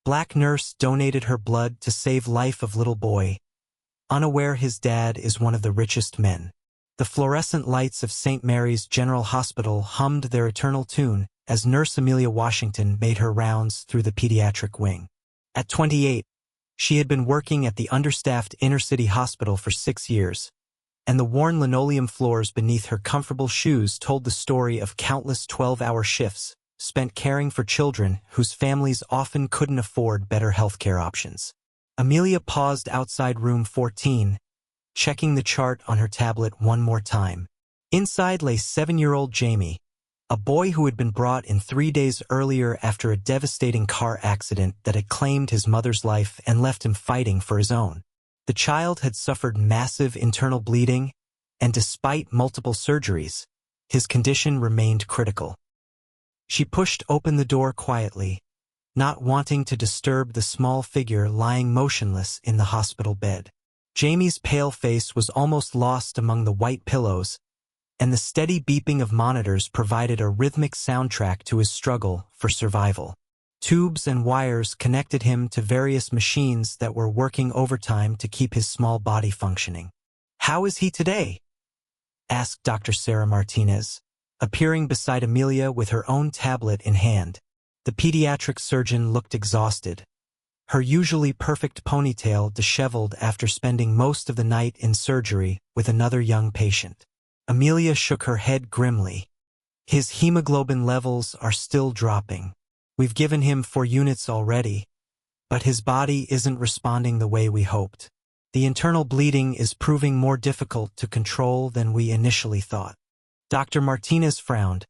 Black nurse donated her blood to save life of little boy, unaware his dad is one of the richest men. The fluorescent lights of St. Mary's General Hospital hummed their eternal tune as Nurse Amelia Washington made her rounds through the pediatric wing. At 28, she had been working at the understaffed inner-city hospital for 6 years, and the worn linoleum floors beneath her comfortable shoes told the story of countless 12-hour shifts spent caring for children whose families often couldn't afford better healthcare options. Amelia paused outside room 14, checking the chart on her tablet one more time. Inside lay 7-year-old Jamie, a boy who had been brought in 3 days earlier after a devastating car accident that had claimed his mother's life and left him fighting for his own. The child had suffered massive internal bleeding, and despite multiple surgeries, his condition remained critical. She pushed open the door quietly, not wanting to disturb the small figure lying motionless in the hospital bed. Jamie's pale face was almost lost among the white pillows, and the steady beeping of monitors provided a rhythmic soundtrack to his struggle for survival. Tubes and wires connected him to various machines that were working overtime to keep his small body functioning. "How is he today?" asked Dr. Sarah Martinez, appearing beside Amelia with her own tablet in hand. The pediatric surgeon looked exhausted, her usually perfect ponytail disheveled after spending most of the night in surgery with another young patient. Amelia shook her head grimly. "His hemoglobin levels are still dropping. We've given him 4 units already, but his body isn't responding the way we hoped. The internal bleeding is proving more difficult to control than we initially thought." Dr. Martinez frowned,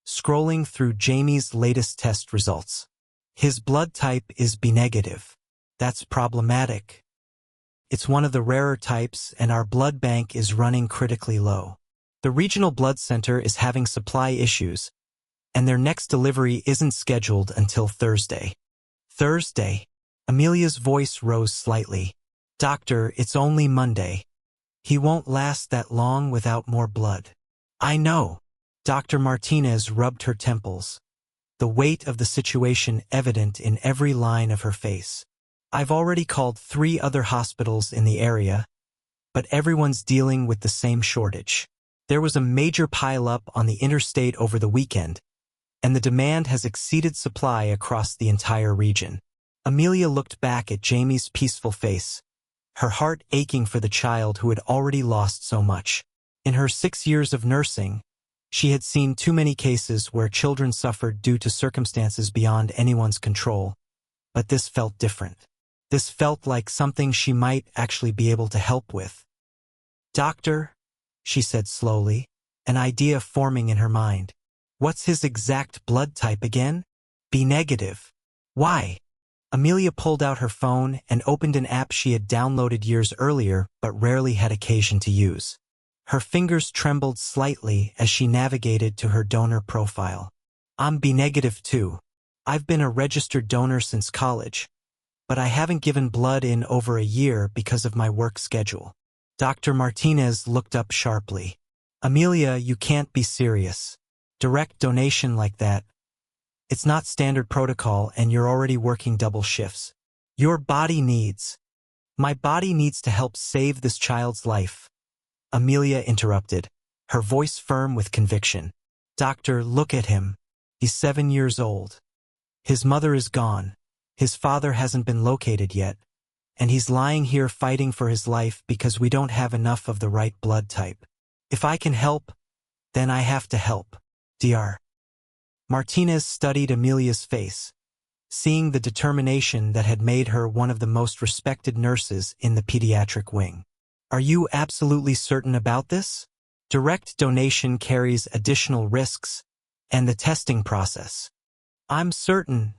scrolling through Jamie's latest test results. "His blood type is B negative. That's problematic. It's one of the rarer types, and our blood bank is running critically low. The regional blood center is having supply issues, and their next delivery isn't scheduled until Thursday." "Thursday?" Amelia's voice rose slightly. "Doctor, it's only Monday. He won't last that long without more blood." "I know." Dr. Martinez rubbed her temples, the weight of the situation evident in every line of her face. "I've already called 3 other hospitals in the area, but everyone's dealing with the same shortage. There was a major pileup on the interstate over the weekend, and the demand has exceeded supply across the entire region." Amelia looked back at Jamie's peaceful face, her heart aching for the child who had already lost so much. In her 6 years of nursing, she had seen too many cases where children suffered due to circumstances beyond anyone's control, but this felt different. This felt like something she might actually be able to help with. "Doctor," she said slowly, an idea forming in her mind. "What's his exact blood type again?" "B negative." "Why?" Amelia pulled out her phone and opened an app she had downloaded years earlier but rarely had occasion to use. Her fingers trembled slightly as she navigated to her donor profile. "I'm B negative too. I've been a registered donor since college, but I haven't given blood in over a year because of my work schedule." Dr. Martinez looked up sharply. "Amelia, you can't be serious. Direct donation like that. It's not standard protocol, and you're already working double shifts. Your body needs. My body needs to help save this child's life." Amelia interrupted, her voice firm with conviction. "Doctor, look at him. He's 7 years old. His mother is gone. His father hasn't been located yet, and he's lying here fighting for his life because we don't have enough of the right blood type. If I can help, then I have to help. Dr." Martinez studied Amelia's face, seeing the determination that had made her one of the most respected nurses in the pediatric wing. "Are you absolutely certain about this? Direct donation carries additional risks, and the testing process." "I'm certain,"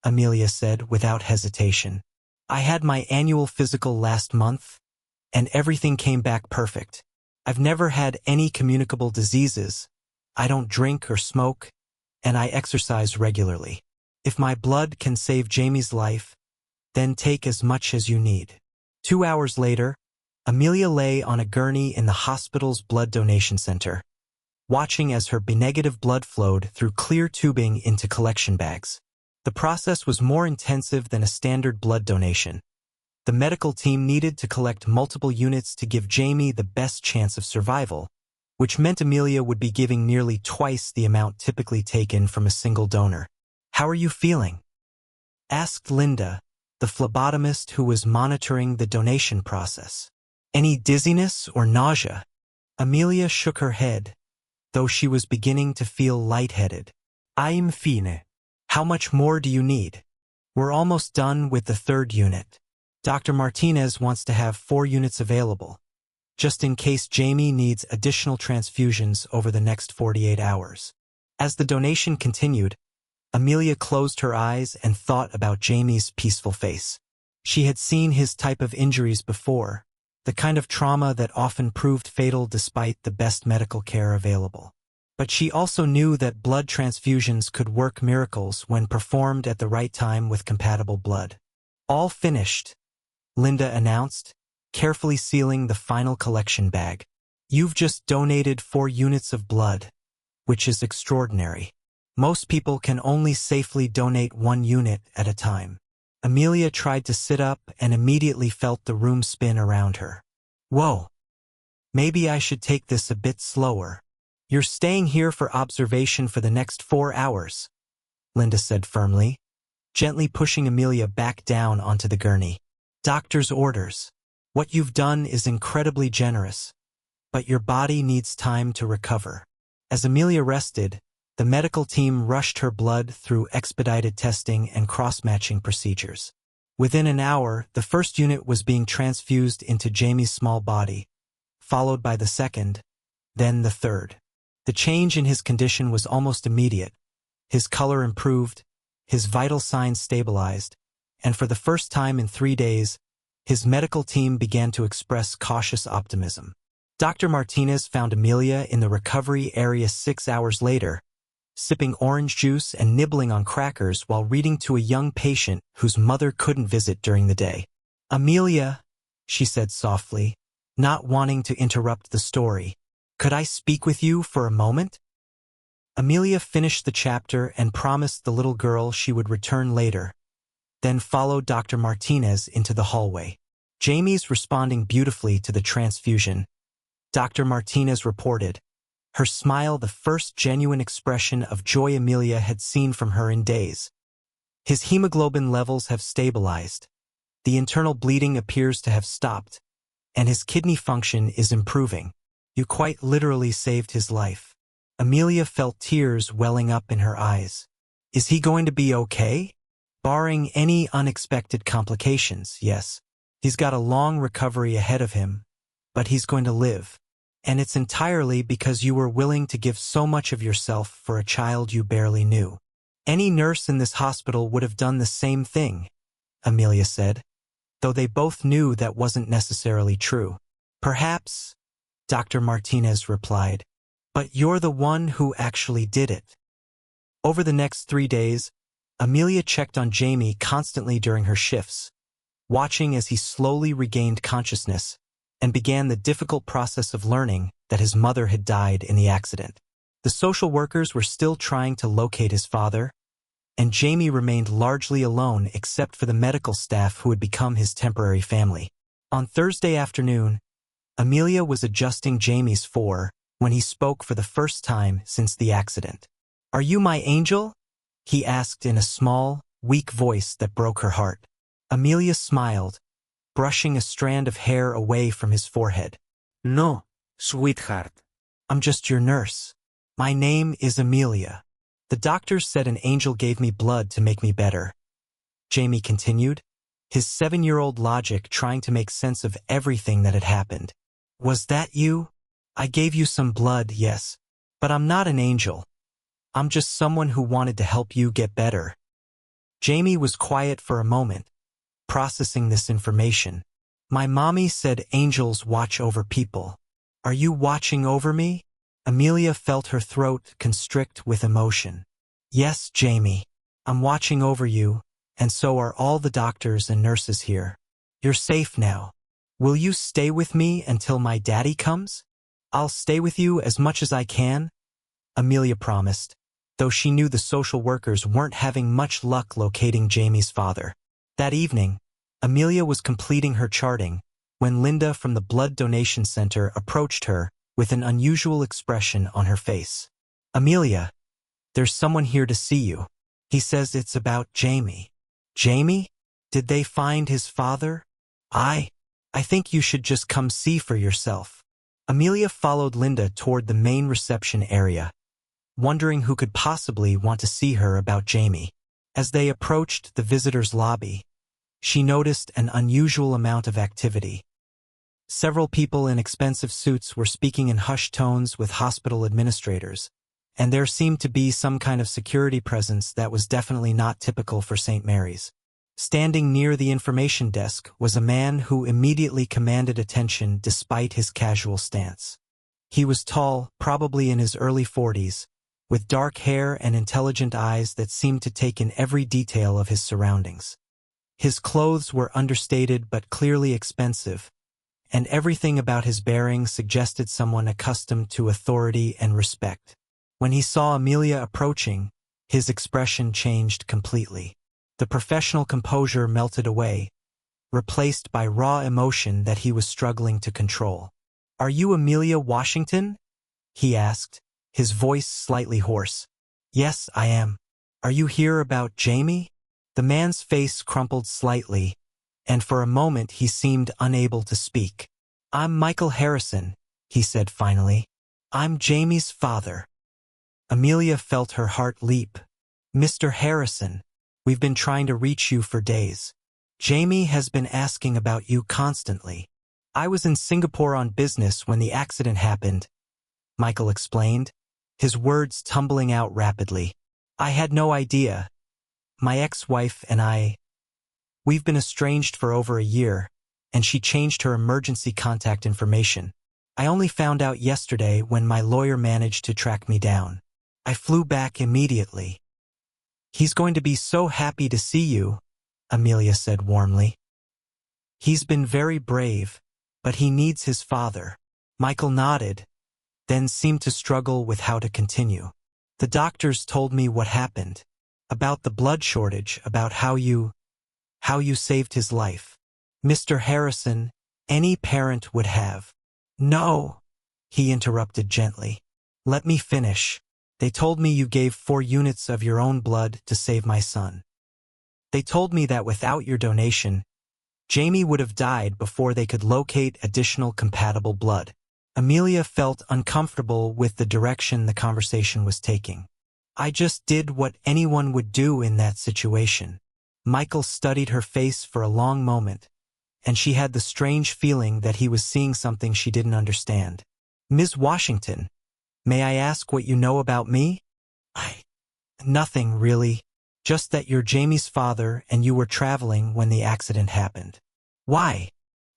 Amelia said without hesitation. "I had my annual physical last month, and everything came back perfect. I've never had any communicable diseases. I don't drink or smoke, and I exercise regularly. If my blood can save Jamie's life, then take as much as you need." 2 hours later, Amelia lay on a gurney in the hospital's blood donation center, watching as her B negative blood flowed through clear tubing into collection bags. The process was more intensive than a standard blood donation. The medical team needed to collect multiple units to give Jamie the best chance of survival, which meant Amelia would be giving nearly twice the amount typically taken from a single donor. "How are you feeling?" asked Linda, the phlebotomist who was monitoring the donation process. "Any dizziness or nausea?" Amelia shook her head, though she was beginning to feel lightheaded. "I'm fine. How much more do you need?" "We're almost done with the third unit. Dr. Martinez wants to have 4 units available, just in case Jamie needs additional transfusions over the next 48 hours. As the donation continued, Amelia closed her eyes and thought about Jamie's peaceful face. She had seen his type of injuries before, the kind of trauma that often proved fatal despite the best medical care available. But she also knew that blood transfusions could work miracles when performed at the right time with compatible blood. "All finished," Linda announced, carefully sealing the final collection bag. "You've just donated 4 units of blood, which is extraordinary. Most people can only safely donate 1 unit at a time." Amelia tried to sit up and immediately felt the room spin around her. "Whoa. Maybe I should take this a bit slower." "You're staying here for observation for the next 4 hours," Linda said firmly, gently pushing Amelia back down onto the gurney. "Doctor's orders. What you've done is incredibly generous, but your body needs time to recover." As Amelia rested, the medical team rushed her blood through expedited testing and cross-matching procedures. Within an hour, the first unit was being transfused into Jamie's small body, followed by the second, then the third. The change in his condition was almost immediate. His color improved, his vital signs stabilized, and for the first time in 3 days, his medical team began to express cautious optimism. Dr. Martinez found Amelia in the recovery area 6 hours later, sipping orange juice and nibbling on crackers while reading to a young patient whose mother couldn't visit during the day. "Amelia," she said softly, not wanting to interrupt the story, "could I speak with you for a moment?" Amelia finished the chapter and promised the little girl she would return later, then followed Dr. Martinez into the hallway. "Jamie's responding beautifully to the transfusion," Dr. Martinez reported, her smile the first genuine expression of joy Amelia had seen from her in days. "His hemoglobin levels have stabilized, the internal bleeding appears to have stopped, and his kidney function is improving. You quite literally saved his life." Amelia felt tears welling up in her eyes. "Is he going to be okay?" "Barring any unexpected complications, yes. He's got a long recovery ahead of him, but he's going to live. And it's entirely because you were willing to give so much of yourself for a child you barely knew. Any nurse in this hospital would have done the same thing," Amelia said, though they both knew that wasn't necessarily true. "Perhaps," Dr. Martinez replied, "but you're the one who actually did it." Over the next 3 days, Amelia checked on Jamie constantly during her shifts, watching as he slowly regained consciousness and began the difficult process of learning that his mother had died in the accident. The social workers were still trying to locate his father, and Jamie remained largely alone except for the medical staff who had become his temporary family. On Thursday afternoon, Amelia was adjusting Jamie's 4 when he spoke for the first time since the accident. "Are you my angel?" he asked in a small, weak voice that broke her heart. Amelia smiled, brushing a strand of hair away from his forehead. "No, sweetheart. I'm just your nurse. My name is Amelia. The doctors said an angel gave me blood to make me better," Jamie continued, his 7-year-old logic trying to make sense of everything that had happened. "Was that you? I gave you some blood, yes, but I'm not an angel. I'm just someone who wanted to help you get better." Jamie was quiet for a moment, processing this information. "My mommy said angels watch over people. Are you watching over me?" Amelia felt her throat constrict with emotion. "Yes, Jamie. I'm watching over you, and so are all the doctors and nurses here. You're safe now. Will you stay with me until my daddy comes?" "I'll stay with you as much as I can," Amelia promised, though she knew the social workers weren't having much luck locating Jamie's father. That evening, Amelia was completing her charting when Linda from the blood donation center approached her with an unusual expression on her face. "Amelia, there's someone here to see you. He says it's about Jamie." "Jamie? Did they find his father?" I think you should just come see for yourself." Amelia followed Linda toward the main reception area, wondering who could possibly want to see her about Jamie. As they approached the visitors' lobby, she noticed an unusual amount of activity. Several people in expensive suits were speaking in hushed tones with hospital administrators, and there seemed to be some kind of security presence that was definitely not typical for St. Mary's. Standing near the information desk was a man who immediately commanded attention despite his casual stance. He was tall, probably in his early 40s, with dark hair and intelligent eyes that seemed to take in every detail of his surroundings. His clothes were understated but clearly expensive, and everything about his bearing suggested someone accustomed to authority and respect. When he saw Amelia approaching, his expression changed completely. The professional composure melted away, replaced by raw emotion that he was struggling to control. "Are you Amelia Washington?" he asked, his voice slightly hoarse. "Yes, I am. Are you here about Jamie?" The man's face crumpled slightly, and for a moment he seemed unable to speak. "I'm Michael Harrison," he said finally. "I'm Jamie's father." Amelia felt her heart leap. "Mr. Harrison, we've been trying to reach you for days. Jamie has been asking about you constantly. I was in Singapore on business when the accident happened," Michael explained, his words tumbling out rapidly. "I had no idea. My ex-wife and we've been estranged for over a year, and she changed her emergency contact information. I only found out yesterday when my lawyer managed to track me down. I flew back immediately." "He's going to be so happy to see you," Amelia said warmly. "He's been very brave, but he needs his father." Michael nodded, then seemed to struggle with how to continue. "The doctors told me what happened. About the blood shortage, about how you saved his life. Mr. Harrison, any parent would have." "No," he interrupted gently. "Let me finish. They told me you gave 4 units of your own blood to save my son. They told me that without your donation, Jamie would have died before they could locate additional compatible blood." Amelia felt uncomfortable with the direction the conversation was taking. "I just did what anyone would do in that situation." Michael studied her face for a long moment, and she had the strange feeling that he was seeing something she didn't understand. "Ms. Washington, may I ask what you know about me?" Nothing, really. Just that you're Jamie's father and you were traveling when the accident happened." "Why?"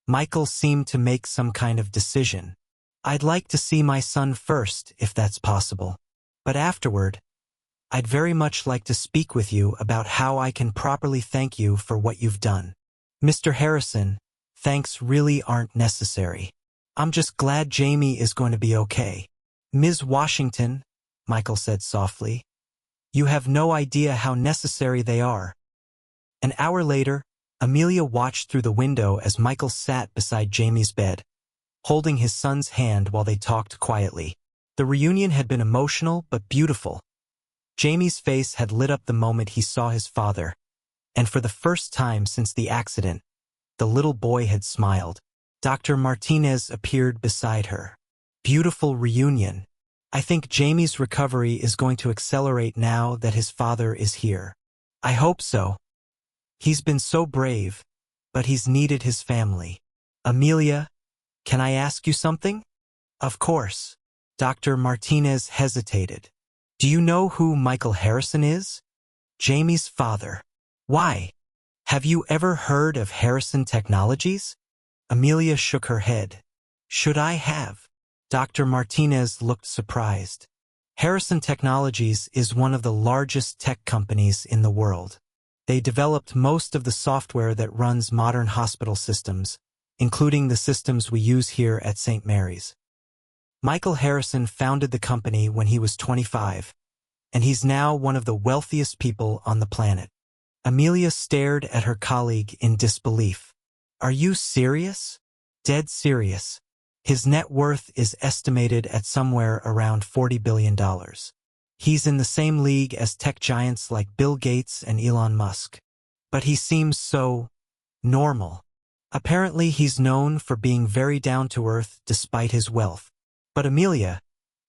Michael seemed to make some kind of decision. "I'd like to see my son first, if that's possible. But afterward, I'd very much like to speak with you about how I can properly thank you for what you've done." "Mr. Harrison, thanks really aren't necessary. I'm just glad Jamie is going to be okay." "Ms. Washington," Michael said softly, "you have no idea how necessary they are." An hour later, Amelia watched through the window as Michael sat beside Jamie's bed, holding his son's hand while they talked quietly. The reunion had been emotional but beautiful. Jamie's face had lit up the moment he saw his father, and for the first time since the accident, the little boy had smiled. Dr. Martinez appeared beside her. "Beautiful reunion. I think Jamie's recovery is going to accelerate now that his father is here." "I hope so. He's been so brave, but he's needed his family." "Amelia, can I ask you something?" "Of course." Dr. Martinez hesitated. "Do you know who Michael Harrison is?" "Jamie's father." "Why? Have you ever heard of Harrison Technologies?" Amelia shook her head. "Should I have?" Dr. Martinez looked surprised. Harrison Technologies is one of the largest tech companies in the world. They developed most of the software that runs modern hospital systems, including the systems we use here at St. Mary's. Michael Harrison founded the company when he was 25, and he's now one of the wealthiest people on the planet. Amelia stared at her colleague in disbelief. Are you serious? Dead serious. His net worth is estimated at somewhere around $40 billion. He's in the same league as tech giants like Bill Gates and Elon Musk. But he seems so normal. Apparently he's known for being very down-to-earth despite his wealth. But Amelia,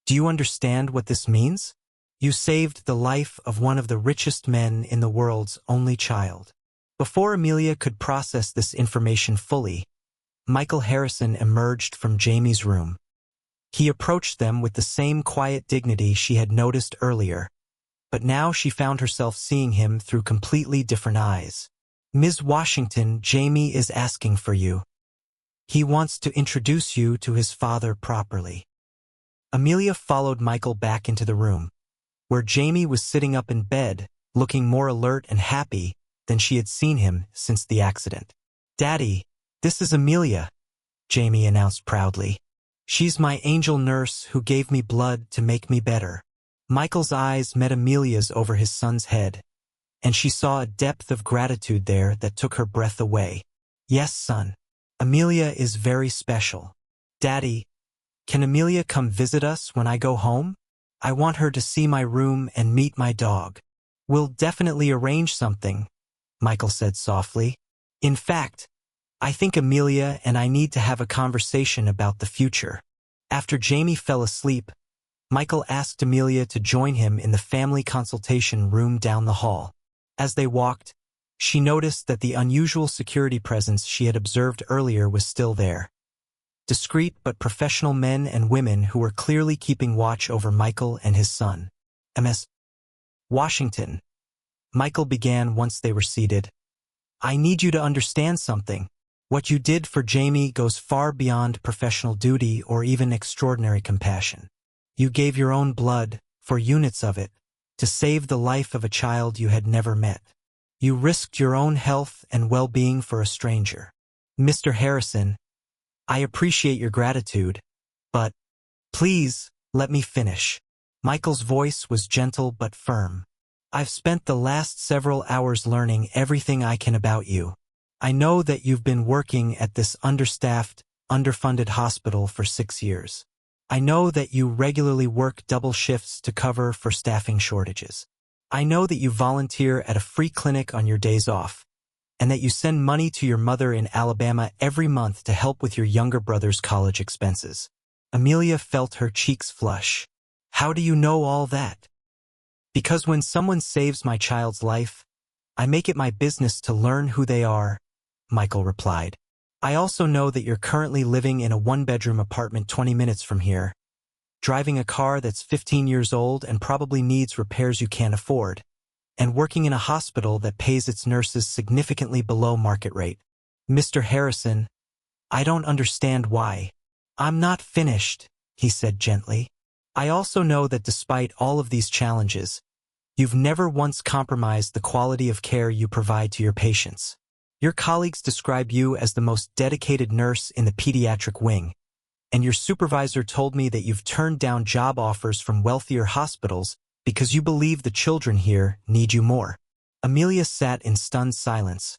do you understand what this means? You saved the life of one of the richest men in the world's only child. Before Amelia could process this information fully, Michael Harrison emerged from Jamie's room. He approached them with the same quiet dignity she had noticed earlier, but now she found herself seeing him through completely different eyes. Ms. Washington, Jamie is asking for you. He wants to introduce you to his father properly. Amelia followed Michael back into the room, where Jamie was sitting up in bed, looking more alert and happy than she had seen him since the accident. Daddy, this is Amelia, Jamie announced proudly. She's my angel nurse who gave me blood to make me better. Michael's eyes met Amelia's over his son's head, and she saw a depth of gratitude there that took her breath away. Yes, son. Amelia is very special. Daddy, can Amelia come visit us when I go home? I want her to see my room and meet my dog. We'll definitely arrange something, Michael said softly. In fact, I think Amelia and I need to have a conversation about the future. After Jamie fell asleep, Michael asked Amelia to join him in the family consultation room down the hall. As they walked, she noticed that the unusual security presence she had observed earlier was still there. Discreet but professional men and women who were clearly keeping watch over Michael and his son. Ms. Washington, Michael began once they were seated. I need you to understand something. What you did for Jamie goes far beyond professional duty or even extraordinary compassion. You gave your own blood, for units of it, to save the life of a child you had never met. You risked your own health and well-being for a stranger. Mr. Harrison, I appreciate your gratitude, but please let me finish. Michael's voice was gentle but firm. I've spent the last several hours learning everything I can about you. I know that you've been working at this understaffed, underfunded hospital for 6 years. I know that you regularly work double shifts to cover for staffing shortages. I know that you volunteer at a free clinic on your days off, and that you send money to your mother in Alabama every month to help with your younger brother's college expenses. Amelia felt her cheeks flush. How do you know all that? Because when someone saves my child's life, I make it my business to learn who they are, Michael replied. I also know that you're currently living in a one-bedroom apartment 20 minutes from here, driving a car that's 15 years old and probably needs repairs you can't afford, and working in a hospital that pays its nurses significantly below market rate. Mr. Harrison, I don't understand why. I'm not finished, he said gently. I also know that despite all of these challenges, you've never once compromised the quality of care you provide to your patients. Your colleagues describe you as the most dedicated nurse in the pediatric wing, and your supervisor told me that you've turned down job offers from wealthier hospitals because you believe the children here need you more. Amelia sat in stunned silence,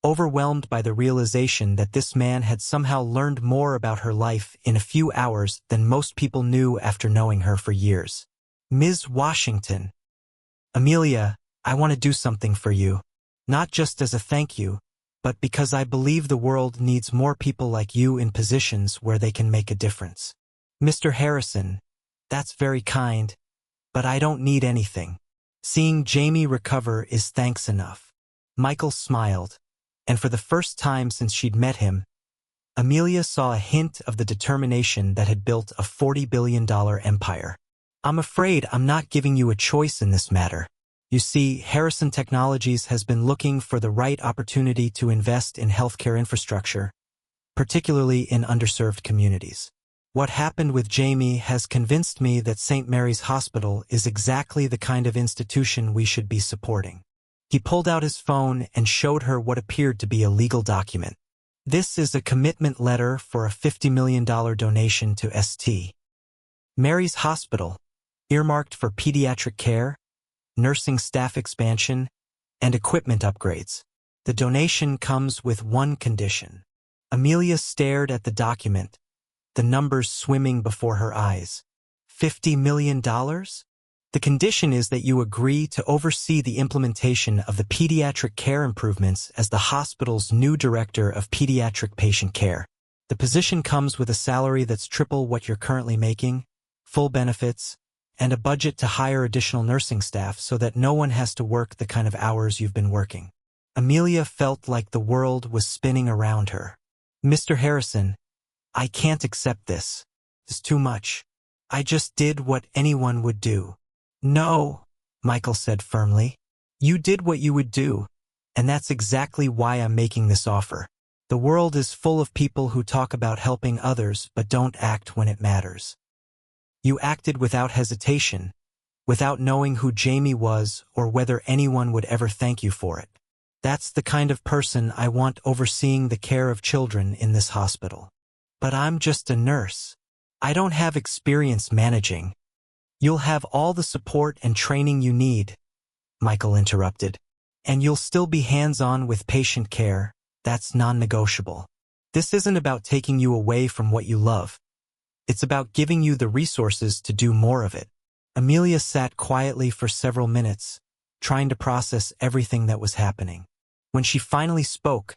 overwhelmed by the realization that this man had somehow learned more about her life in a few hours than most people knew after knowing her for years. Ms. Washington. Amelia, I want to do something for you, not just as a thank you, but because I believe the world needs more people like you in positions where they can make a difference. Mr. Harrison, that's very kind, but I don't need anything. Seeing Jamie recover is thanks enough. Michael smiled, and for the first time since she'd met him, Amelia saw a hint of the determination that had built a $40 billion empire. I'm afraid I'm not giving you a choice in this matter. You see, Harrison Technologies has been looking for the right opportunity to invest in healthcare infrastructure, particularly in underserved communities. What happened with Jamie has convinced me that St. Mary's Hospital is exactly the kind of institution we should be supporting. He pulled out his phone and showed her what appeared to be a legal document. This is a commitment letter for a $50 million donation to St. Mary's Hospital, earmarked for pediatric care. nursing staff expansion, and equipment upgrades. The donation comes with one condition. Amelia stared at the document, the numbers swimming before her eyes. $50 million? The condition is that you agree to oversee the implementation of the pediatric care improvements as the hospital's new director of pediatric patient care. The position comes with a salary that's triple what you're currently making, full benefits, and a budget to hire additional nursing staff so that no one has to work the kind of hours you've been working. Amelia felt like the world was spinning around her. Mr. Harrison, I can't accept this. It's too much. I just did what anyone would do. No, Michael said firmly. You did what you would do, and that's exactly why I'm making this offer. The world is full of people who talk about helping others but don't act when it matters. You acted without hesitation, without knowing who Jamie was or whether anyone would ever thank you for it. That's the kind of person I want overseeing the care of children in this hospital. But I'm just a nurse. I don't have experience managing. You'll have all the support and training you need, Michael interrupted. And you'll still be hands-on with patient care. That's non-negotiable. This isn't about taking you away from what you love. It's about giving you the resources to do more of it. Amelia sat quietly for several minutes, trying to process everything that was happening. When she finally spoke,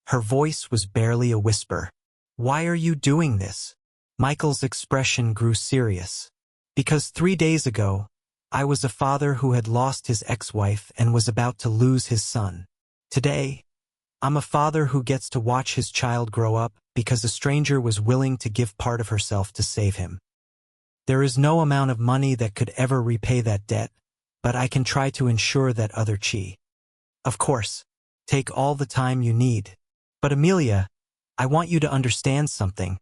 her voice was barely a whisper. Why are you doing this? Michael's expression grew serious. Because 3 days ago, I was a father who had lost his ex-wife and was about to lose his son. Today, I'm a father who gets to watch his child grow up because a stranger was willing to give part of herself to save him. There is no amount of money that could ever repay that debt, but I can try to ensure that other chi. Of course, take all the time you need. But Amelia, I want you to understand something.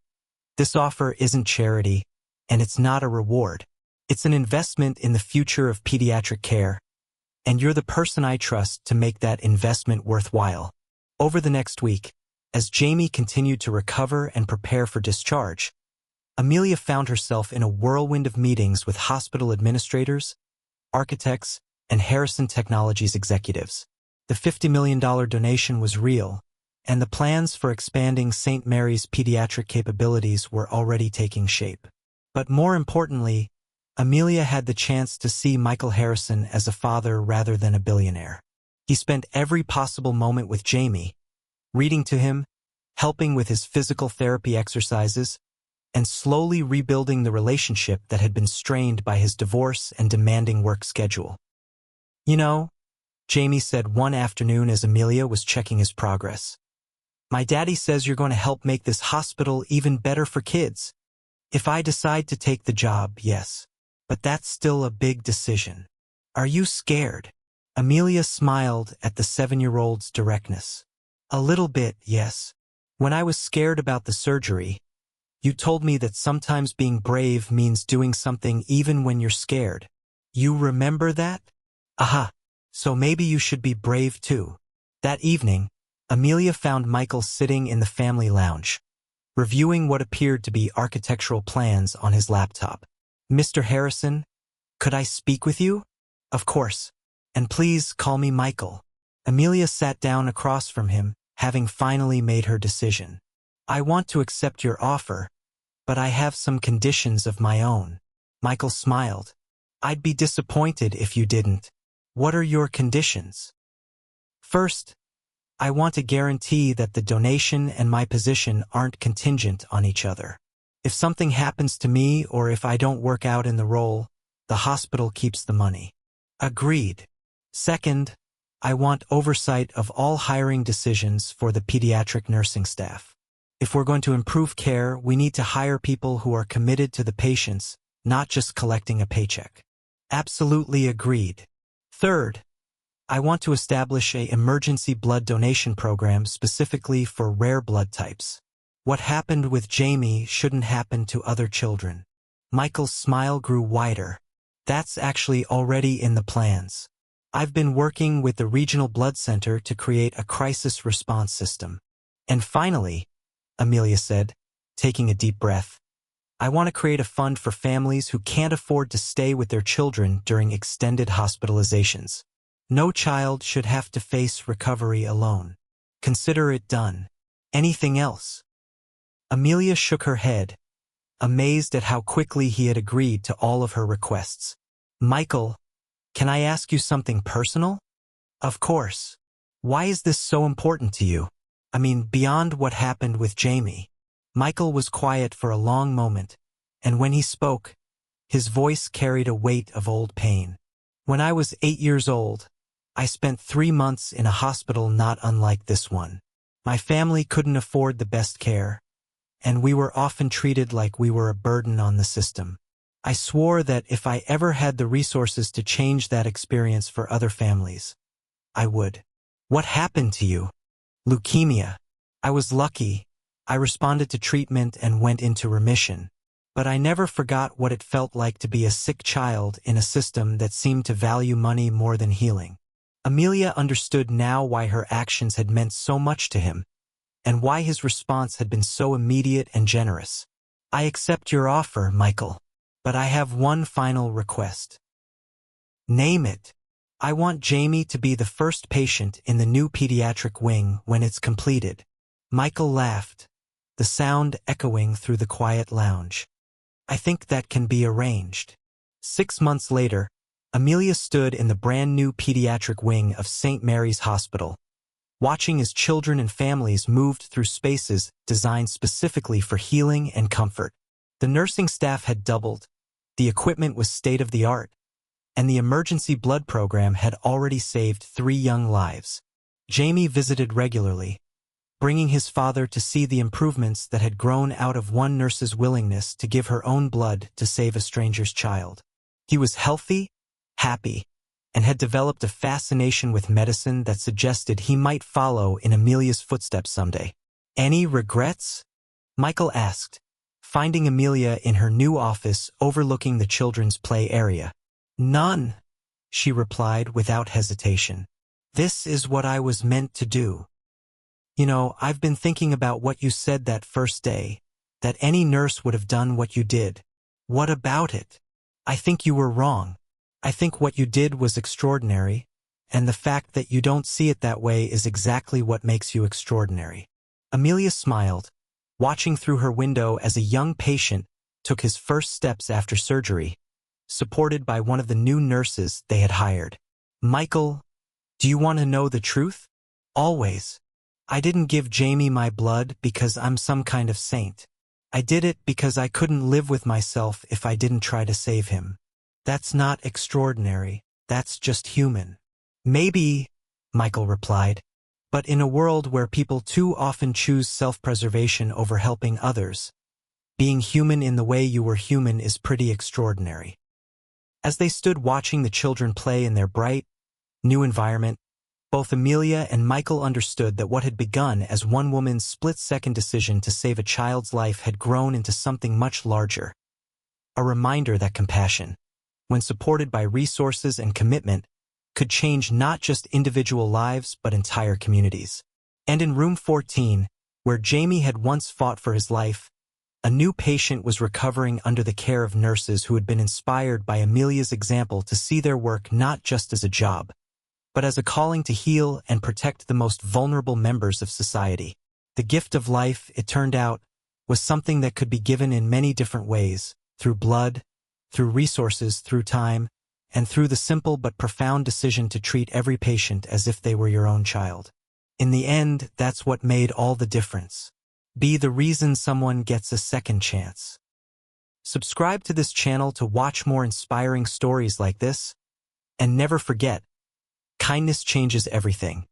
This offer isn't charity, and it's not a reward. It's an investment in the future of pediatric care, and you're the person I trust to make that investment worthwhile. Over the next week, as Jamie continued to recover and prepare for discharge, Amelia found herself in a whirlwind of meetings with hospital administrators, architects, and Harrison Technologies executives. The $50 million donation was real, and the plans for expanding St. Mary's pediatric capabilities were already taking shape. But more importantly, Amelia had the chance to see Michael Harrison as a father rather than a billionaire. He spent every possible moment with Jamie, reading to him, helping with his physical therapy exercises, and slowly rebuilding the relationship that had been strained by his divorce and demanding work schedule. You know, Jamie said one afternoon as Amelia was checking his progress. My daddy says you're going to help make this hospital even better for kids. If I decide to take the job, yes. But that's still a big decision. Are you scared? Amelia smiled at the 7-year-old's directness. A little bit, yes. When I was scared about the surgery, you told me that sometimes being brave means doing something even when you're scared. You remember that? Aha. So maybe you should be brave too. That evening, Amelia found Michael sitting in the family lounge, reviewing what appeared to be architectural plans on his laptop. Mr. Harrison, could I speak with you? Of course. And please call me Michael. Amelia sat down across from him, having finally made her decision. I want to accept your offer, but I have some conditions of my own. Michael smiled. I'd be disappointed if you didn't. What are your conditions? First, I want to guarantee that the donation and my position aren't contingent on each other. If something happens to me or if I don't work out in the role, the hospital keeps the money. Agreed. Second, I want oversight of all hiring decisions for the pediatric nursing staff. If we're going to improve care, we need to hire people who are committed to the patients, not just collecting a paycheck. Absolutely agreed. Third, I want to establish an emergency blood donation program specifically for rare blood types. What happened with Jamie shouldn't happen to other children. Michael's smile grew wider. That's actually already in the plans. I've been working with the regional blood center to create a crisis response system. And finally, Amelia said, taking a deep breath, I want to create a fund for families who can't afford to stay with their children during extended hospitalizations. No child should have to face recovery alone. Consider it done. Anything else?" Amelia shook her head, amazed at how quickly he had agreed to all of her requests. "Michael, can I ask you something personal?" "Of course. Why is this so important to you? I mean, beyond what happened with Jamie." Michael was quiet for a long moment, and when he spoke, his voice carried a weight of old pain. "When I was 8 years old, I spent 3 months in a hospital not unlike this one. My family couldn't afford the best care, and we were often treated like we were a burden on the system. I swore that if I ever had the resources to change that experience for other families, I would." "What happened to you?" "Leukemia. I was lucky. I responded to treatment and went into remission. But I never forgot what it felt like to be a sick child in a system that seemed to value money more than healing." Amelia understood now why her actions had meant so much to him, and why his response had been so immediate and generous. "I accept your offer, Michael, but I have one final request." "Name it." "I want Jamie to be the first patient in the new pediatric wing when it's completed." Michael laughed, the sound echoing through the quiet lounge. "I think that can be arranged." 6 months later, Amelia stood in the brand-new pediatric wing of St. Mary's Hospital, watching as children and families moved through spaces designed specifically for healing and comfort. The nursing staff had doubled, the equipment was state-of-the-art, and the emergency blood program had already saved 3 young lives. Jamie visited regularly, bringing his father to see the improvements that had grown out of one nurse's willingness to give her own blood to save a stranger's child. He was healthy, happy, and had developed a fascination with medicine that suggested he might follow in Amelia's footsteps someday. "Any regrets?" Michael asked, finding Amelia in her new office overlooking the children's play area. "None," she replied without hesitation. "This is what I was meant to do. You know, I've been thinking about what you said that first day, that any nurse would have done what you did. What about it? I think you were wrong. I think what you did was extraordinary, and the fact that you don't see it that way is exactly what makes you extraordinary." Amelia smiled, watching through her window as a young patient took his first steps after surgery, supported by one of the new nurses they had hired. "Michael, do you want to know the truth? Always. I didn't give Jamie my blood because I'm some kind of saint. I did it because I couldn't live with myself if I didn't try to save him. That's not extraordinary, that's just human." "Maybe," Michael replied, "but in a world where people too often choose self-preservation over helping others, being human in the way you were human is pretty extraordinary." As they stood watching the children play in their bright, new environment, both Amelia and Michael understood that what had begun as one woman's split-second decision to save a child's life had grown into something much larger. A reminder that compassion, when supported by resources and commitment, could change not just individual lives but entire communities. And in room 14, where Jamie had once fought for his life, a new patient was recovering under the care of nurses who had been inspired by Amelia's example to see their work not just as a job, but as a calling to heal and protect the most vulnerable members of society. The gift of life, it turned out, was something that could be given in many different ways, through blood, through resources, through time, and through the simple but profound decision to treat every patient as if they were your own child. In the end, that's what made all the difference. Be the reason someone gets a second chance. Subscribe to this channel to watch more inspiring stories like this, and never forget, kindness changes everything.